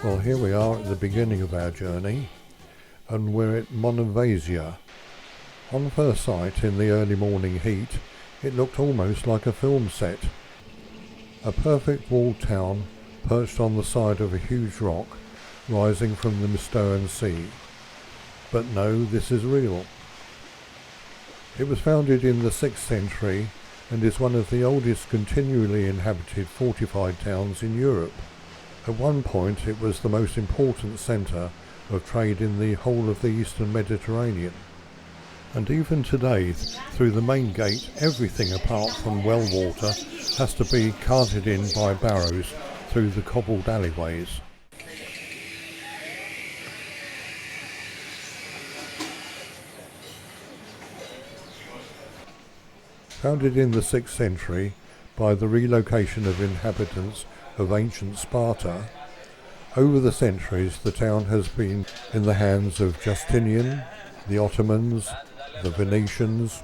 Well, here we are at the beginning of our journey, and we're at Monemvasia. On first sight, in the early morning heat, it looked almost like a film set. A perfect walled town perched on the side of a huge rock rising from the Mystoan Sea. But no, this is real. It was founded in the 6th century and is one of the oldest continually inhabited fortified towns in Europe. At one point it was the most important centre of trade in the whole of the eastern Mediterranean. And even today, through the main gate, everything apart from well water has to be carted in by barrows through the cobbled alleyways. Founded in the 6th century by the relocation of inhabitants of ancient Sparta, over the centuries the town has been in the hands of Justinian, the Ottomans, the Venetians,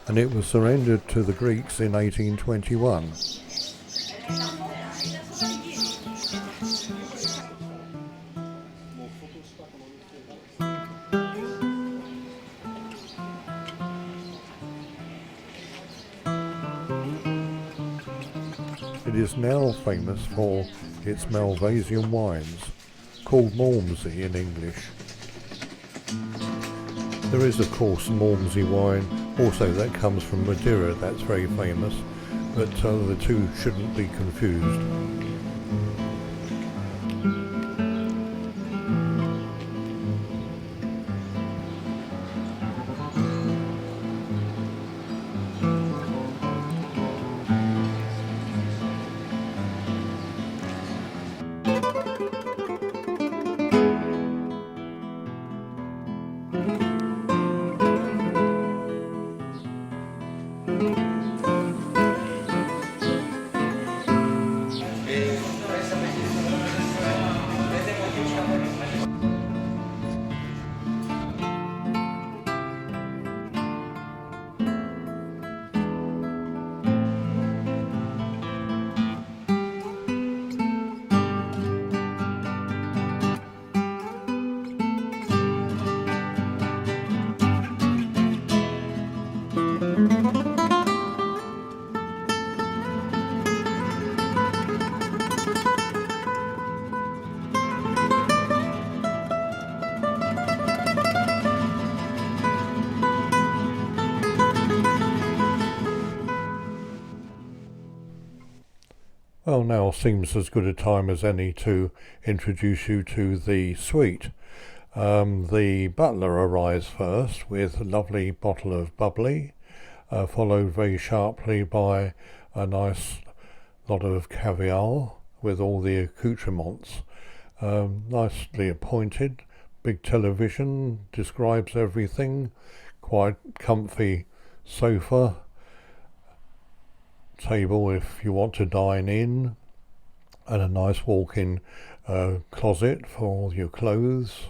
and it was surrendered to the Greeks in 1821. It is now famous for its Malvasian wines, called Malmsey in English. There is of course Malmsey wine also that comes from Madeira, that's very famous, but the two shouldn't be confused. Well, now seems as good a time as any to introduce you to the suite. The butler arrives first with a lovely bottle of bubbly, followed very sharply by a nice lot of caviar with all the accoutrements. Nicely appointed, big television, describes everything, quite comfy sofa, table if you want to dine in, and a nice walk-in closet for all your clothes,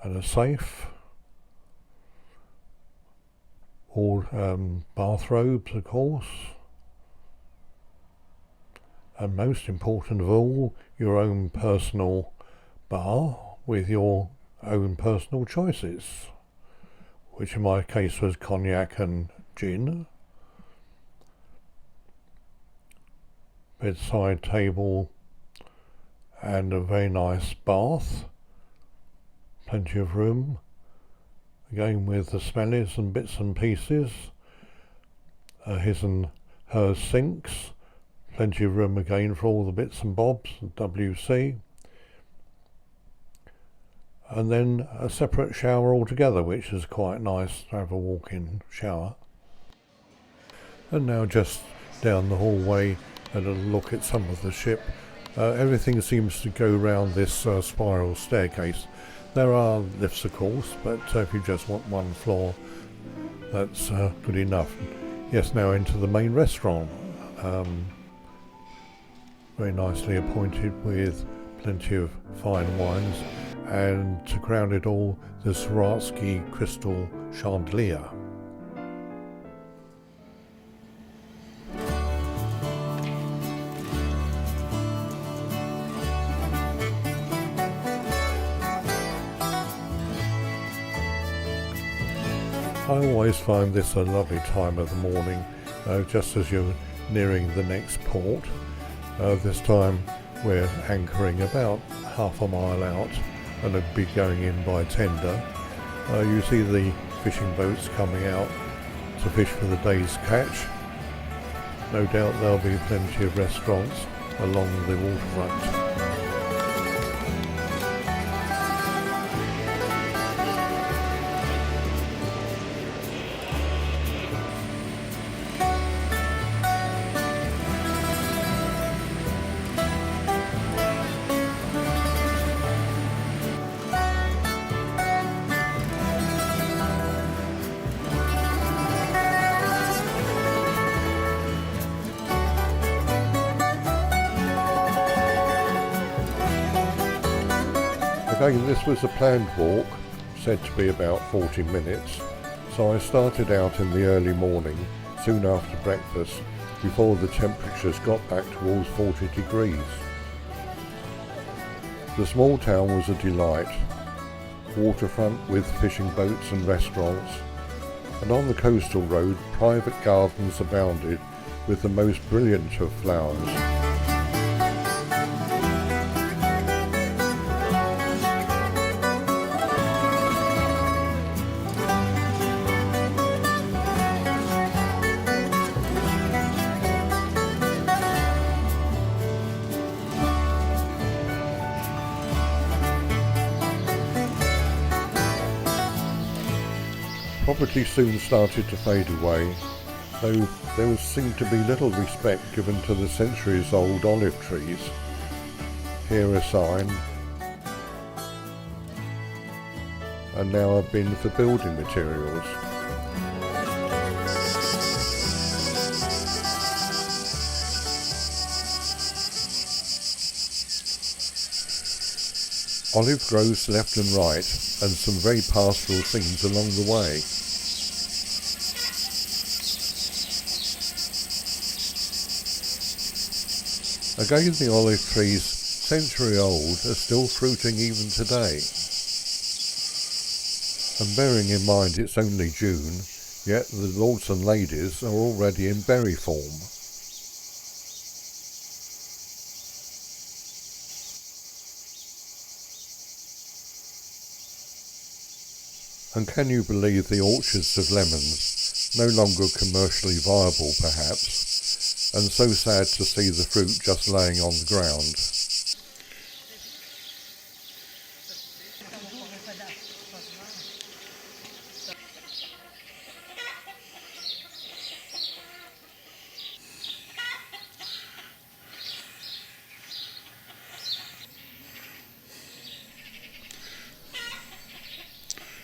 and a safe, all bathrobes of course, and most important of all, your own personal bar with your own personal choices, which in my case was cognac and gin. Bedside table and a very nice bath, plenty of room, again with the smellies and bits and pieces, his and her sinks, plenty of room again for all the bits and bobs, WC, and then a separate shower altogether, which is quite nice to have a walk-in shower. And now just down the hallway, a little look at some of the ship. Everything seems to go round this spiral staircase. There are lifts of course, but if you just want one floor, that's good enough. Yes, now into the main restaurant. Very nicely appointed with plenty of fine wines, and to crown it all, the Swarovski crystal chandelier. I always find this a lovely time of the morning, just as you're nearing the next port. This time we're anchoring about half a mile out and will be going in by tender. You see the fishing boats coming out to fish for the day's catch. No doubt there'll be plenty of restaurants along the waterfront. Again, this was a planned walk, said to be about 40 minutes, so I started out in the early morning, soon after breakfast, before the temperatures got back towards 40 degrees. The small town was a delight, waterfront with fishing boats and restaurants, and on the coastal road private gardens abounded with the most brilliant of flowers. Property soon started to fade away, though there seemed to be little respect given to the centuries-old olive trees. Here a sign, and now a bin for building materials. Olive groves left and right, and some very pastoral scenes along the way. Again, the olive trees, century old, are still fruiting even today. And bearing in mind it's only June, yet the lords and ladies are already in berry form. And can you believe the orchards of lemons, no longer commercially viable perhaps, and so sad to see the fruit just laying on the ground.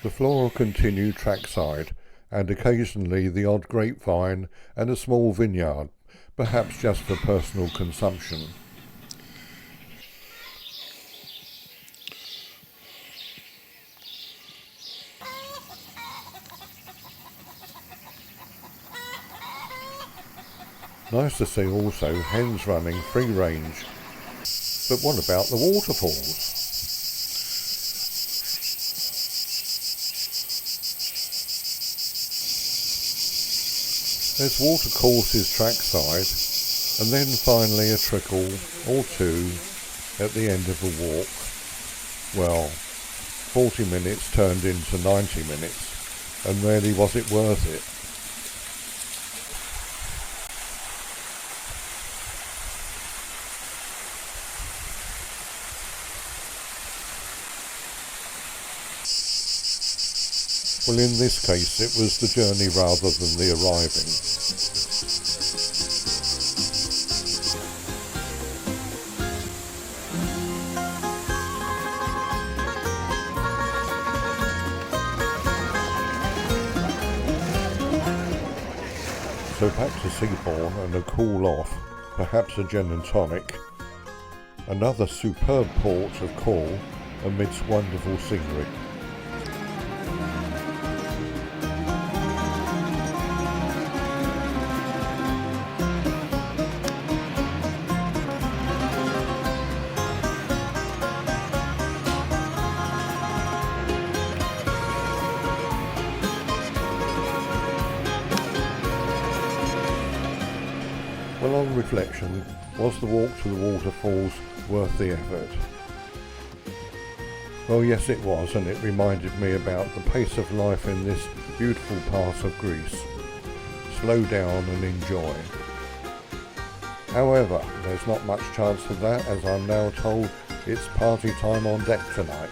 The floral continued trackside, and occasionally the odd grapevine and a small vineyard, perhaps just for personal consumption. Nice to see also hens running free range. But what about the waterfalls? There's watercourses trackside, and then finally a trickle or two at the end of a walk. Well, 40 minutes turned into 90 minutes, and really was it worth it? Well, in this case, it was the journey rather than the arriving. So back to Seabourn and a cool off, perhaps a gin and tonic. Another superb port of call amidst wonderful scenery. on reflection, was the walk to the waterfalls worth the effort? Well, yes it was, and it reminded me about the pace of life in this beautiful part of Greece. Slow down and enjoy. However, there's not much chance of that, as I'm now told it's party time on deck tonight.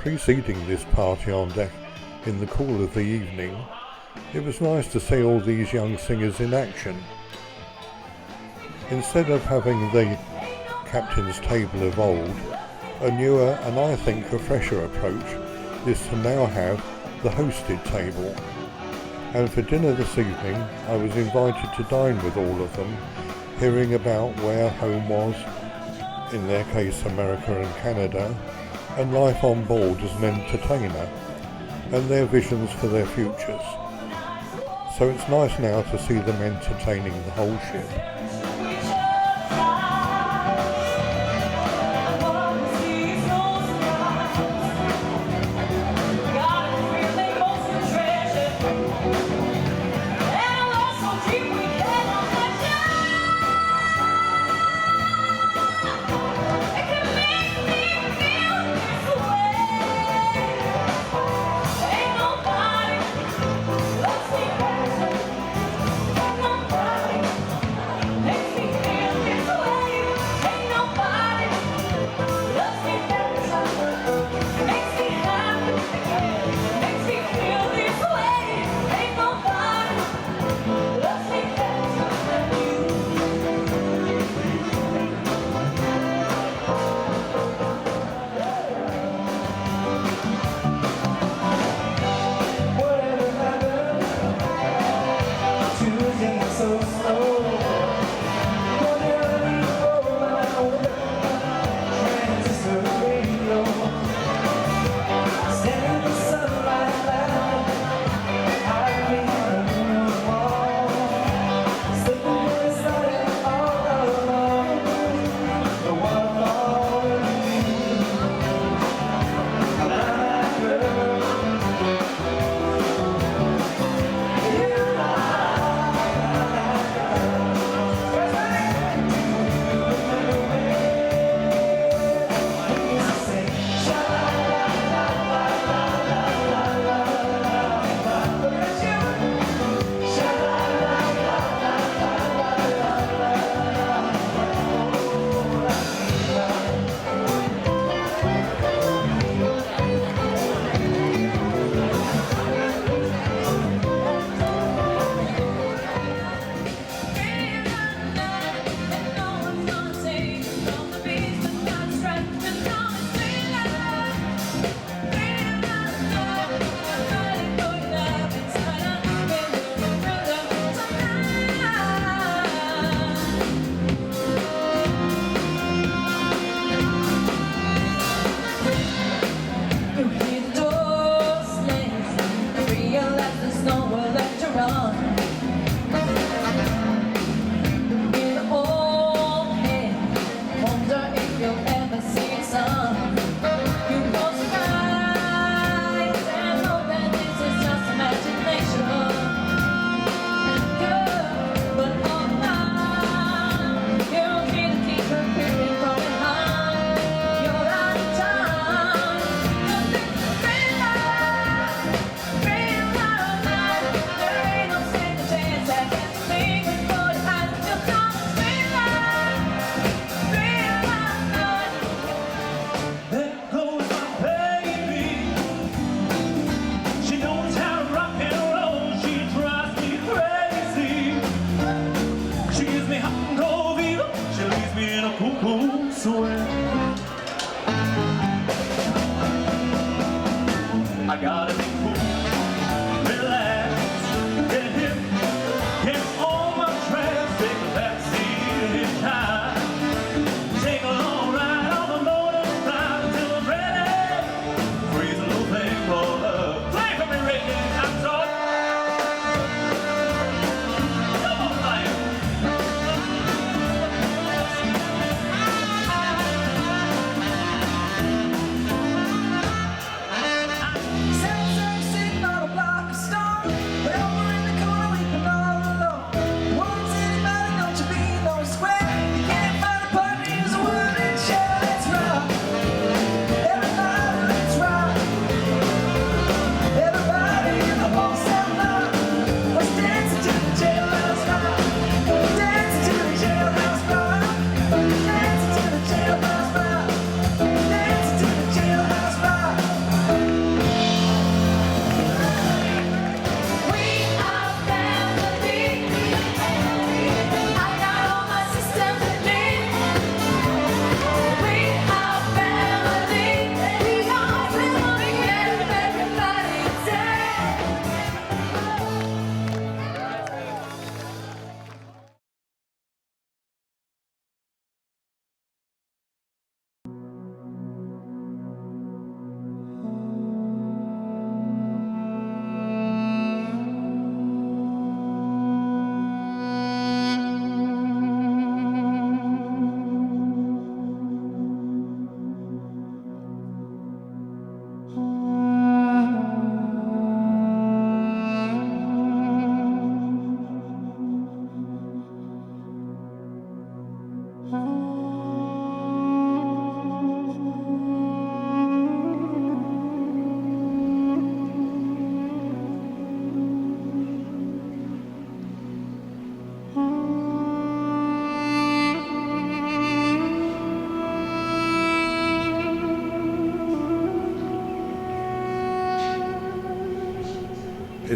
Preceding this party on deck in the cool of the evening, it was nice to see all these young singers in action. Instead of having the captain's table of old, a newer and I think a fresher approach is to now have the hosted table. And for dinner this evening I was invited to dine with all of them, hearing about where home was, in their case America and Canada, and life on board as an entertainer, and their visions for their futures. So it's nice now to see them entertaining the whole ship.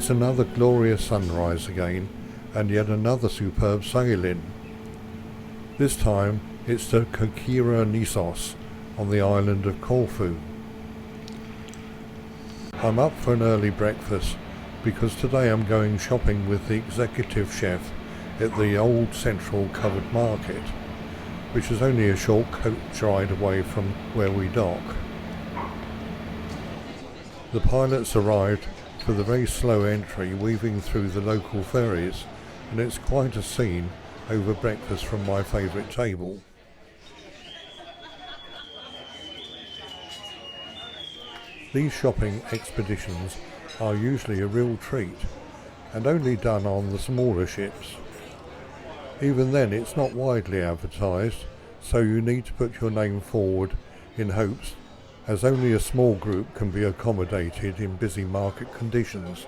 It's another glorious sunrise again, and yet another superb sail-in. This time it's to Kerkira Nisos on the island of Corfu. I'm up for an early breakfast because today I'm going shopping with the executive chef at the old central covered market, which is only a short coach ride away from where we dock. The pilots arrived for the very slow entry weaving through the local ferries, and it's quite a scene over breakfast from my favourite table. These shopping expeditions are usually a real treat, and only done on the smaller ships. Even then it's not widely advertised, so you need to put your name forward in hopes, as only a small group can be accommodated in busy market conditions.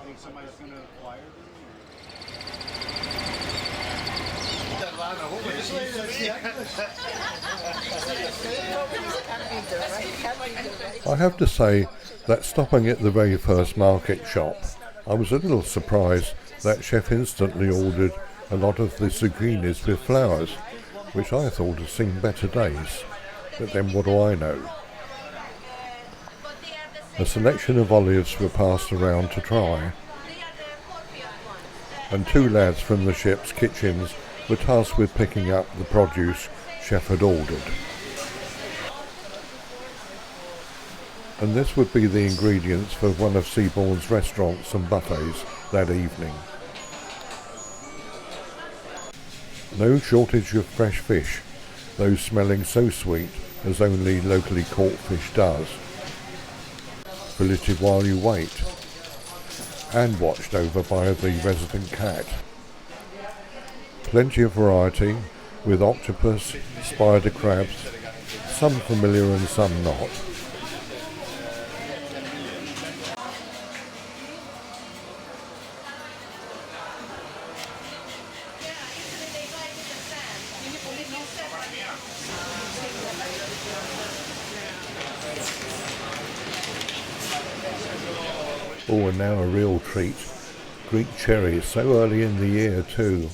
I have to say that stopping at the very first market shop, I was a little surprised that chef instantly ordered a lot of the zucchinis with flowers, which I thought had seen better days, but then what do I know? A selection of olives were passed around to try, and two lads from the ship's kitchens were tasked with picking up the produce chef had ordered. And this would be the ingredients for one of Seabourn's restaurants and buffets that evening. No shortage of fresh fish, those smelling so sweet as only locally caught fish does. Filleted while you wait, and watched over by the resident cat. Plenty of variety, with octopus, spider crabs, some familiar and some not. Oh, and now a real treat. Greek cherries, so early in the year too.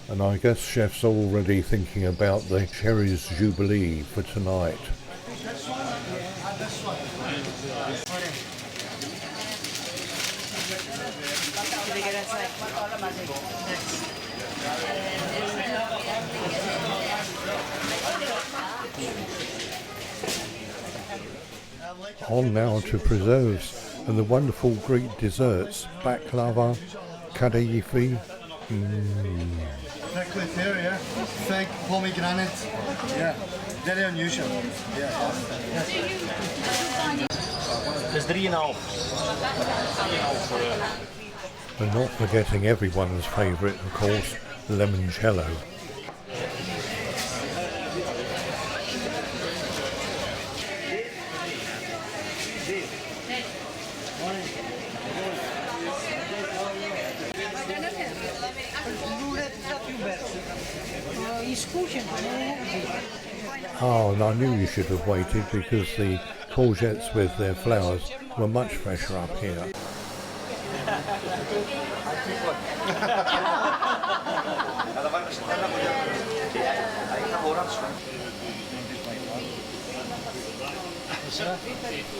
And I guess chef's already thinking about the cherries jubilee for tonight. On now to preserves and the wonderful Greek desserts, baklava, kadayıfı. Chocolate there, yeah. Fig, pomegranate. Yeah. Very unusual. Yeah. There's 3,5. And not forgetting everyone's favourite, of course, limoncello. Oh, and I knew you should have waited because the courgettes with their flowers were much fresher up here.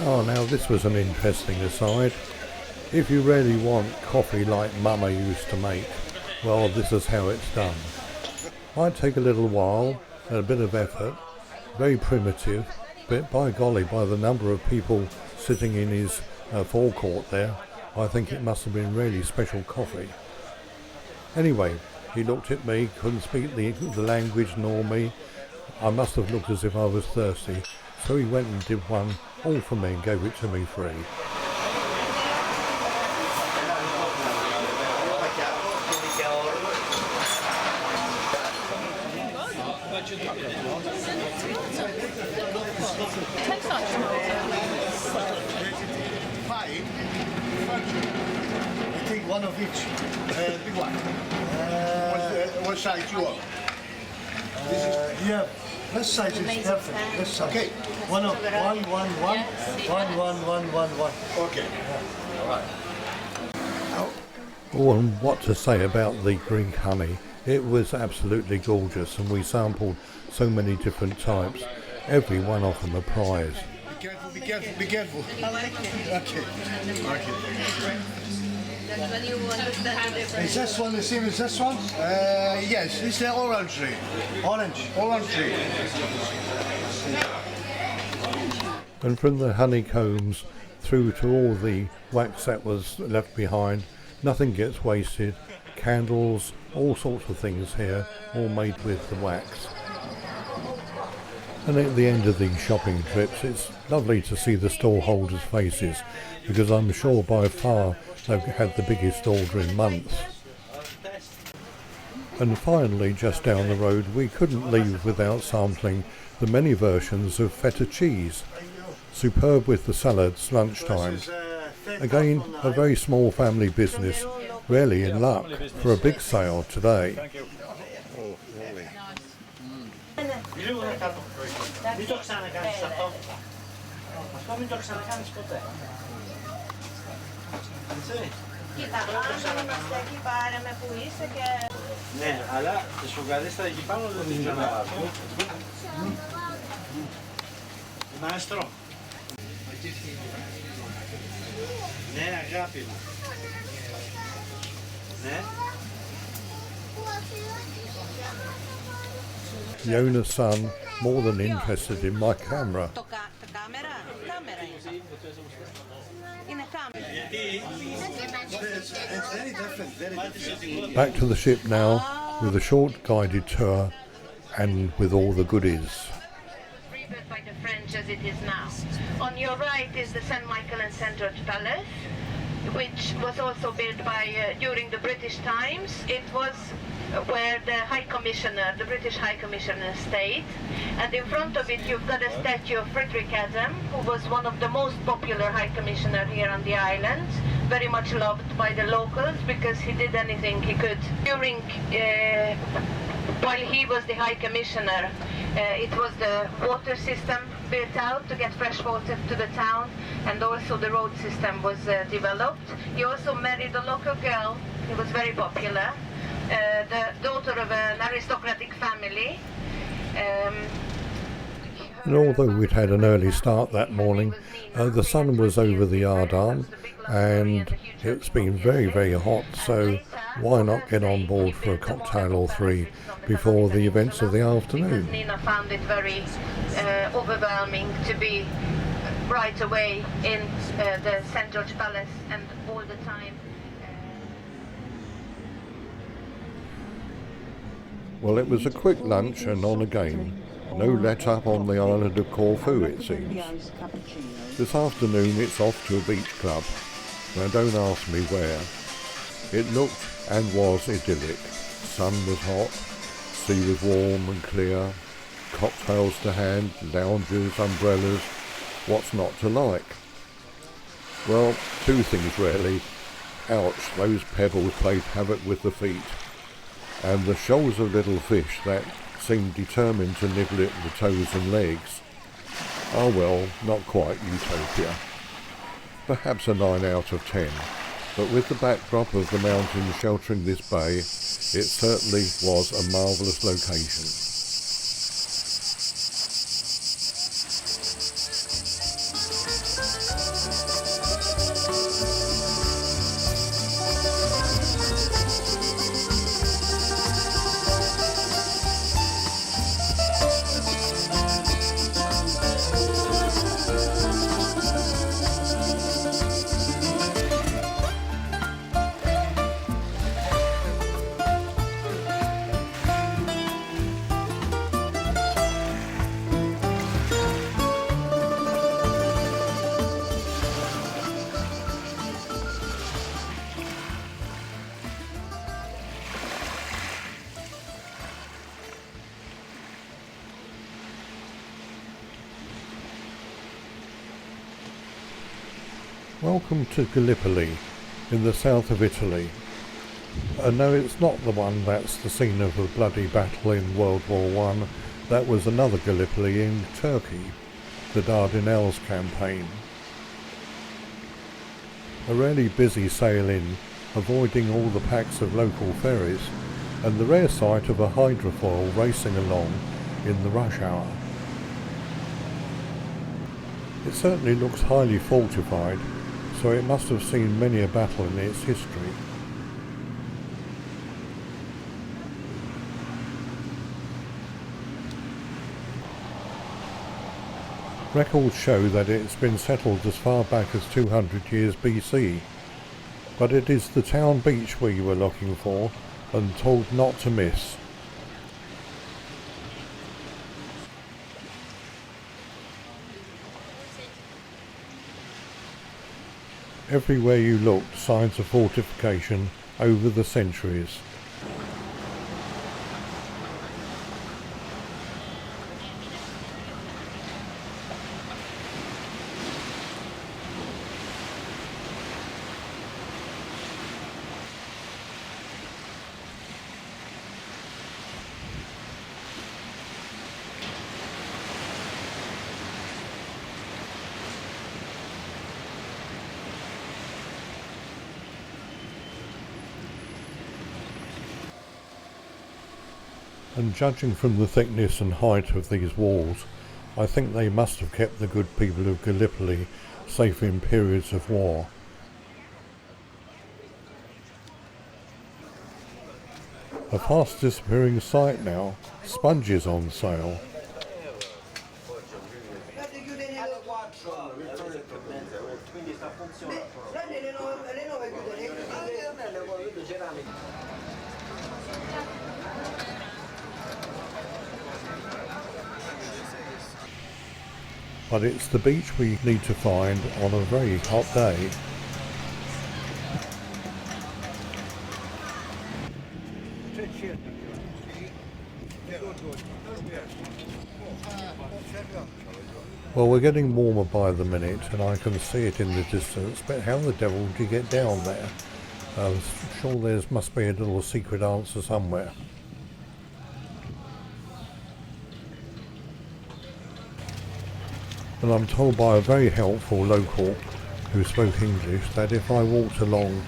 Oh, now this was an interesting aside. If you really want coffee like Mama used to make, well, this is how it's done. Might take a little while and a bit of effort, very primitive, but by golly, by the number of people sitting in his forecourt there, I think it must have been really special coffee. Anyway, he looked at me, couldn't speak the language nor me. I must have looked as if I was thirsty, so he went and did one all for me and gave it to me free. I take one of each. Big one. What size you want? Yeah, this size is perfect. This size. Okay. One. Okay. Yeah. All right. Oh, and what to say about the Greek honey. It was absolutely gorgeous, and we sampled so many different types. Every one of them a prize. Be careful, be careful, be careful. I like it. Okay. That's when you understand the difference. Is this one the same as this one? Yes, it's the orange tree. Orange tree. And from the honeycombs through to all the wax that was left behind, nothing gets wasted. Candles, all sorts of things here, all made with the wax. And at the end of these shopping trips, it's lovely to see the stallholders' faces, because I'm sure by far they've had the biggest order in months. And finally, just down the road, we couldn't leave without sampling the many versions of feta cheese. Superb with the salads lunchtime. Again, a very small family business, really in luck for a big sale today. Ναι, αλλά τη σφουγγαρίστα εκεί πάνω δεν την ξαναβάζω. Μάστρο. Ναι, αγάπη μου. Ναι. Yona's son, more than interested in my camera. Back to the ship now, with a short guided tour and with all the goodies. Rebuilt by the French as it is now. On your right is the St. Michael and St. George Palace, which was also built by during the British times. It was where the High Commissioner, the British High Commissioner stayed, and in front of it you've got a statue of Frederick Adam, who was one of the most popular High Commissioner here on the island, very much loved by the locals because he did anything he could. During, while he was the High Commissioner, it was the water system built out to get fresh water to the town, and also the road system was developed. He also married a local girl who was very popular, the daughter of an aristocratic family. And although we'd had an early start that morning, the sun was over the Ardan, and it's been very, very hot, so why not get on board for a cocktail or three before the events of the afternoon? Because Nina found it very overwhelming to be right away in the St. George Palace and all the time. Well, it was a quick lunch and on again. No let up on the island of Corfu, it seems. This afternoon it's off to a beach club. Now don't ask me where. It looked and was idyllic. Sun was hot, sea was warm and clear, cocktails to hand, lounges, umbrellas. What's not to like? Well, two things really. Ouch, those pebbles played havoc with the feet. And the shoals of little fish that seemed determined to nibble at the toes and legs. Ah well, not quite utopia. Perhaps a 9 out of 10, but with the backdrop of the mountains sheltering this bay, it certainly was a marvellous location. Welcome to Gallipoli, in the south of Italy. No, it's not the one that's the scene of a bloody battle in World War I. That was another Gallipoli in Turkey, the Dardanelles campaign. A really busy sail in avoiding all the packs of local ferries, and the rare sight of a hydrofoil racing along in the rush hour. It certainly looks highly fortified, so it must have seen many a battle in its history. Records show that it's been settled as far back as 200 years BC, but it is the town beach we were looking for and told not to miss. Everywhere you looked, signs of fortification over the centuries. And judging from the thickness and height of these walls, I think they must have kept the good people of Gallipoli safe in periods of war. A fast disappearing sight now, sponges on sale. But it's the beach we need to find on a very hot day. Well, we're getting warmer by the minute and I can see it in the distance, but how the devil do you get down there? I'm sure there must be a little secret answer somewhere. And I'm told by a very helpful local who spoke English that if I walked along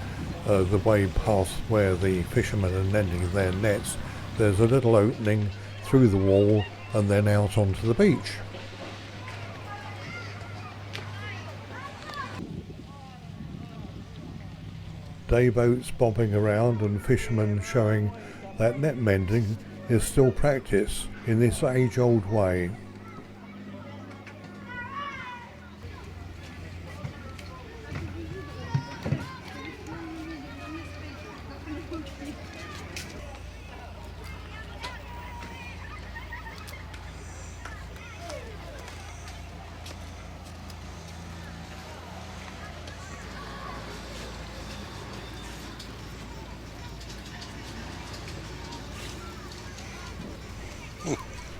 the way past where the fishermen are mending their nets, there's a little opening through the wall and then out onto the beach. Day boats bobbing around and fishermen showing that net mending is still practice in this age-old way.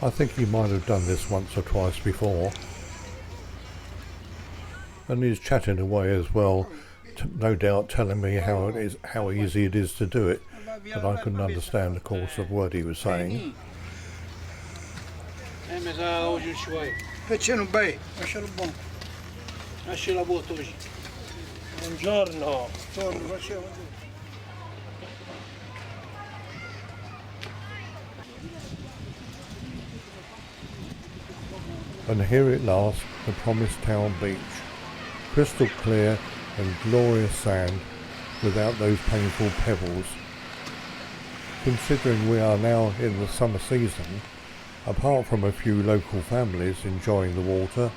I think he might have done this once or twice before. And he's chatting away as well, no doubt telling me how easy it is to do it, but I couldn't understand the course of what he was saying. And here at last, the promised town beach. Crystal clear and glorious sand without those painful pebbles. Considering we are now in the summer season, apart from a few local families enjoying the water,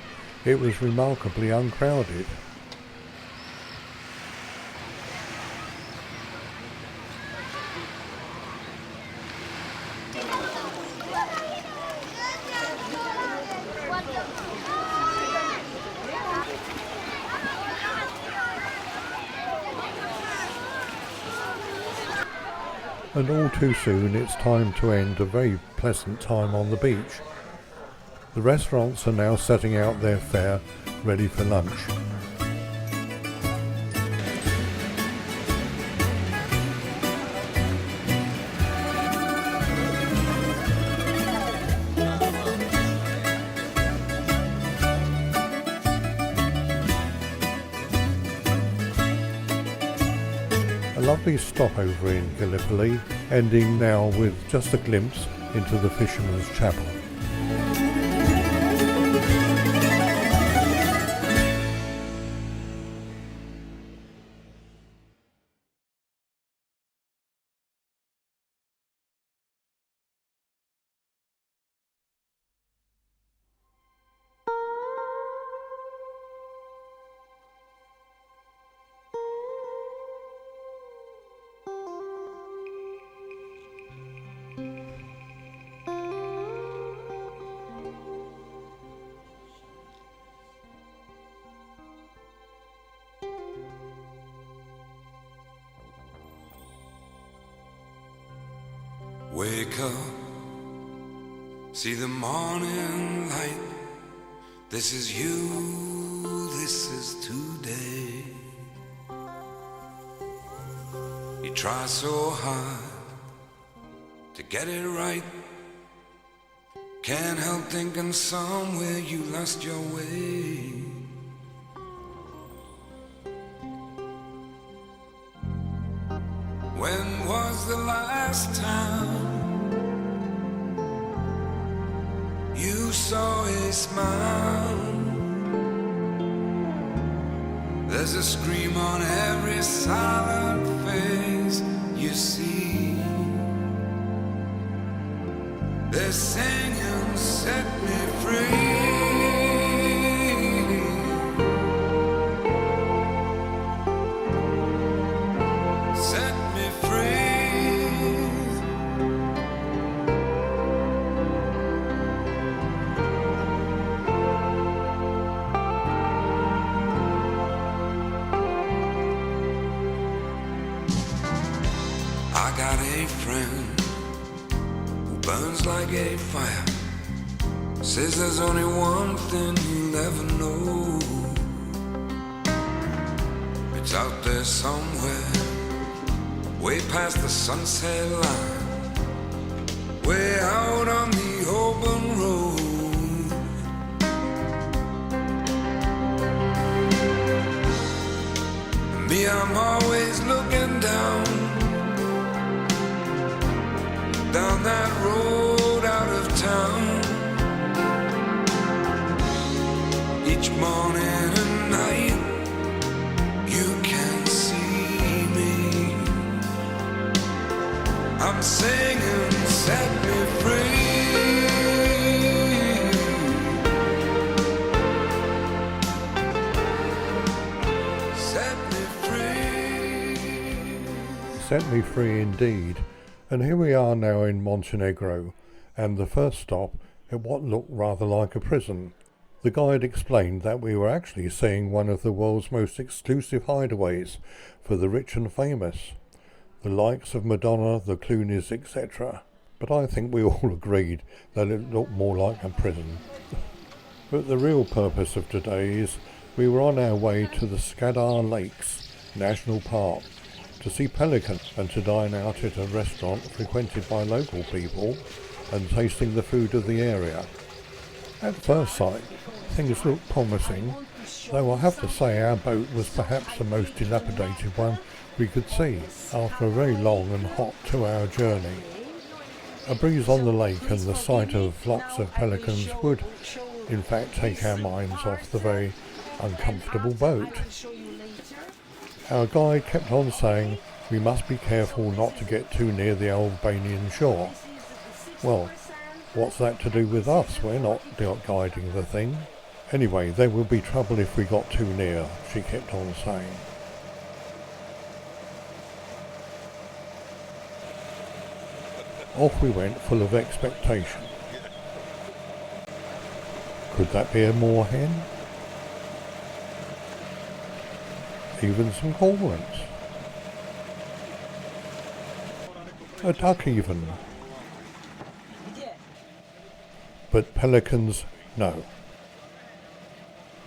it was remarkably uncrowded. And all too soon it's time to end a very pleasant time on the beach. The restaurants are now setting out their fare, ready for lunch. A lovely stopover in Gallipoli, ending now with just a glimpse into the Fisherman's Chapel. Wake up, see the morning light. This is you, this is today. You try so hard to get it right. Can't help thinking somewhere you lost your way. When was the last time you saw a smile? There's a scream on every silent face you see. They're singing, set me free. Set me free. I got a friend who burns like a fire. Says there's only one thing you'll ever know. It's out there somewhere, way past the sunset line, way out on the open road. Me, I'm always looking down that road out of town. Each morning and night you can see me. I'm singing, set me free. Set me free. Set me free indeed. And here we are now in Montenegro, and the first stop at what looked rather like a prison. The guide explained that we were actually seeing one of the world's most exclusive hideaways for the rich and famous, the likes of Madonna, the Clooneys, etc. But I think we all agreed that it looked more like a prison. But the real purpose of today is we were on our way to the Skadar Lakes National Park to see pelicans and to dine out at a restaurant frequented by local people and tasting the food of the area. At first sight, things looked promising, though I have to say our boat was perhaps the most dilapidated one we could see after a very long and hot 2-hour journey. A breeze on the lake and the sight of flocks of pelicans would, in fact, take our minds off the very uncomfortable boat. Our guide kept on saying we must be careful not to get too near the Albanian shore. Well, what's that to do with us? We're not guiding the thing. Anyway, there would be trouble if we got too near, she kept on saying. Off we went, full of expectation. Could that be a moorhen? Even some cormorants. A duck even. But pelicans, no.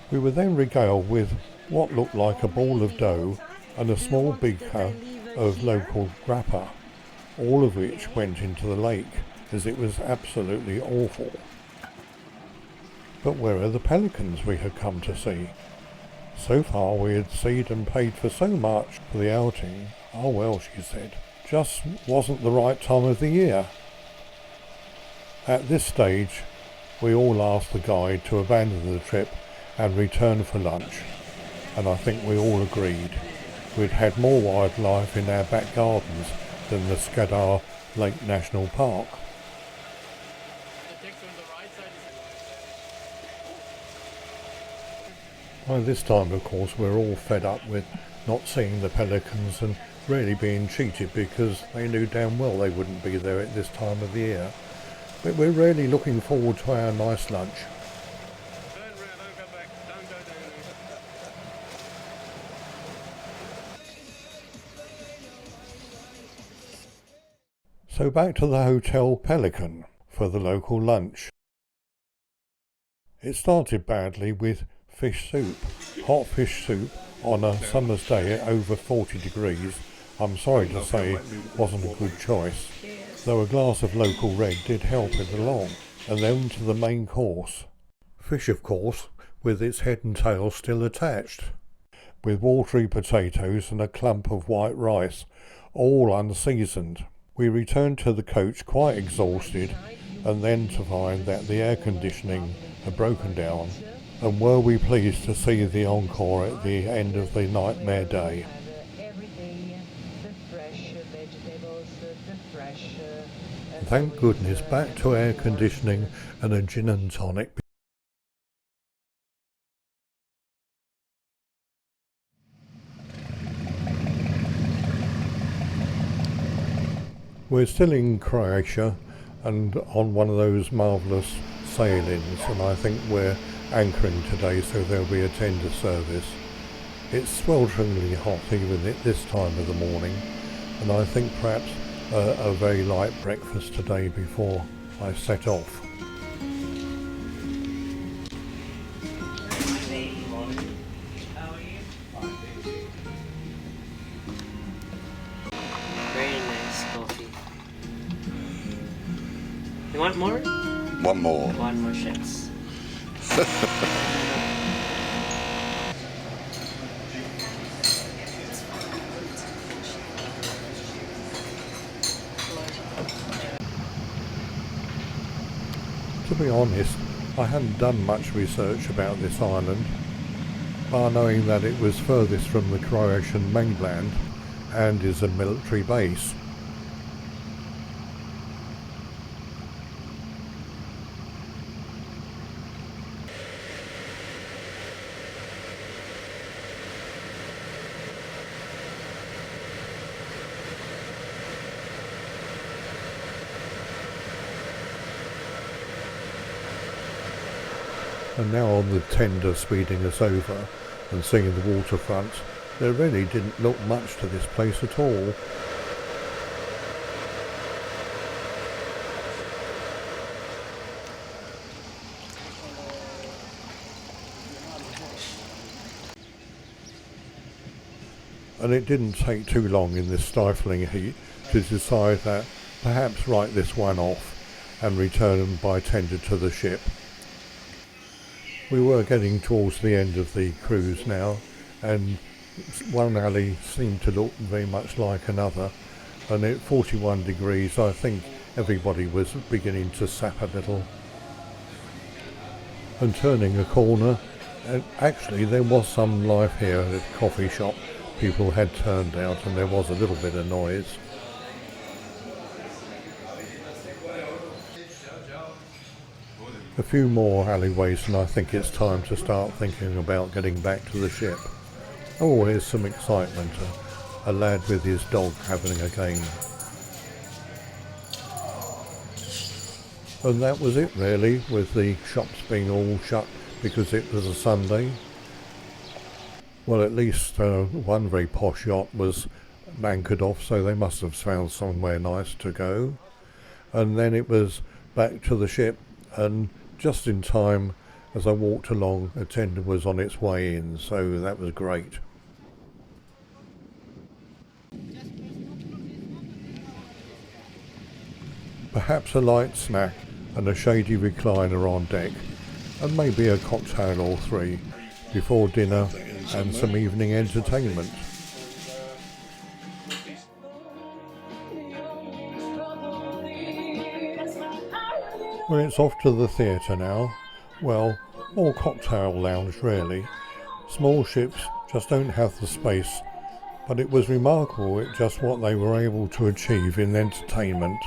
We were then regaled with what looked like a ball of dough and a small beaker of local grappa, all of which went into the lake, as it was absolutely awful. But where are the pelicans we had come to see? So far we had seen and paid for so much for the outing, Oh well, she said, just wasn't the right time of the year. At this stage, we all asked the guide to abandon the trip and return for lunch, and I think we all agreed. We'd had more wildlife in our back gardens than the Skadar Lake National Park. By this time, of course, we're all fed up with not seeing the pelicans and really being cheated because they knew damn well they wouldn't be there at this time of the year. But we're really looking forward to our nice lunch. So back to the Hotel Pelican for the local lunch. It started badly with fish soup. Hot fish soup on a summer's day at over 40 degrees, I'm sorry to say, wasn't a good choice, though a glass of local red did help it along. And then to the main course. Fish, of course, with its head and tail still attached, with watery potatoes and a clump of white rice, all unseasoned. We returned to the coach quite exhausted, and then to find that the air conditioning had broken down. And were we pleased to see the Encore at the end of the nightmare day. Thank goodness, back to air conditioning and a gin and tonic. We're still in Croatia and on one of those marvellous sailings, and I think we're anchoring today, so there'll be a tender service. It's swelteringly hot even at this time of the morning, and I think perhaps a very light breakfast today before I set off. Very nice coffee. You want more? One more. One more shots. To be honest, I hadn't done much research about this island, bar knowing that it was furthest from the Croatian mainland and is a military base. And now on the tender speeding us over and seeing the waterfront, there really didn't look much to this place at all. And it didn't take too long in this stifling heat to decide that perhaps write this one off and return by tender to the ship. We were getting towards the end of the cruise now, and one alley seemed to look very much like another, and at 41 degrees I think everybody was beginning to sap a little. And turning a corner, and actually there was some life here at the coffee shop. People had turned out and there was a little bit of noise. A few more alleyways and I think it's time to start thinking about getting back to the ship. Oh, here's some excitement. A lad with his dog having a game. And that was it really, with the shops being all shut because it was a Sunday. Well, at least one very posh yacht was anchored off, so they must have found somewhere nice to go. And then it was back to the ship, and just in time, as I walked along, a tender was on its way in, so that was great. Perhaps a light snack and a shady recliner on deck, and maybe a cocktail or three before dinner and some evening entertainment. Well, it's off to the theatre now. Well, more cocktail lounge really. Small ships just don't have the space, but it was remarkable at just what they were able to achieve in entertainment.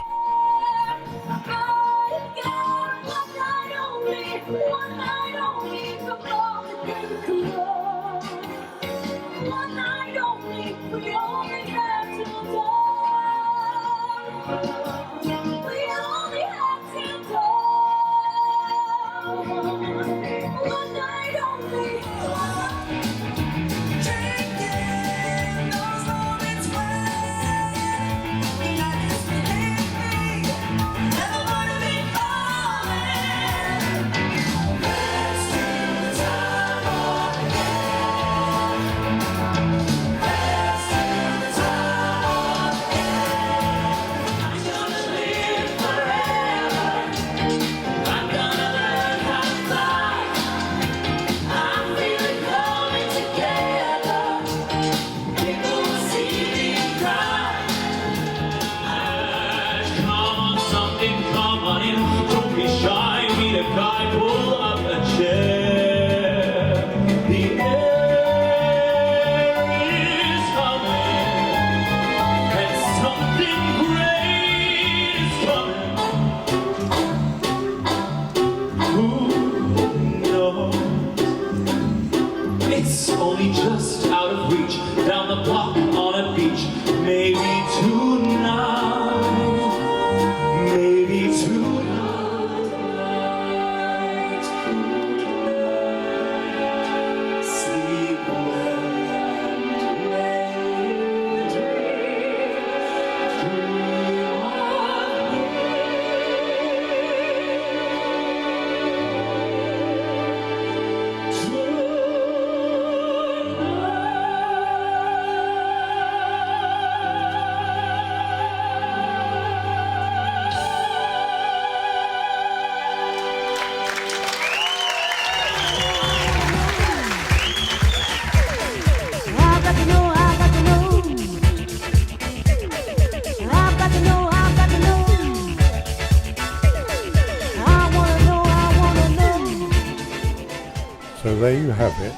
So there you have it,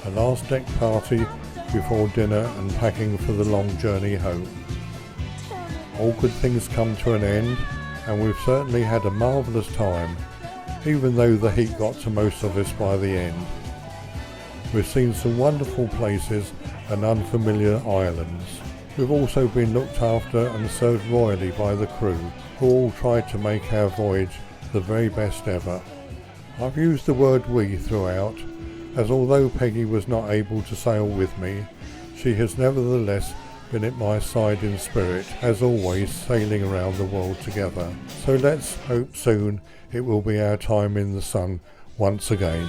a last deck party before dinner and packing for the long journey home. All good things come to an end, and we've certainly had a marvellous time, even though the heat got to most of us by the end. We've seen some wonderful places and unfamiliar islands. We've also been looked after and served royally by the crew, who all tried to make our voyage the very best ever. I've used the word we throughout, as although Peggy was not able to sail with me, she has nevertheless been at my side in spirit, as always, sailing around the world together. So let's hope soon it will be our time in the sun once again.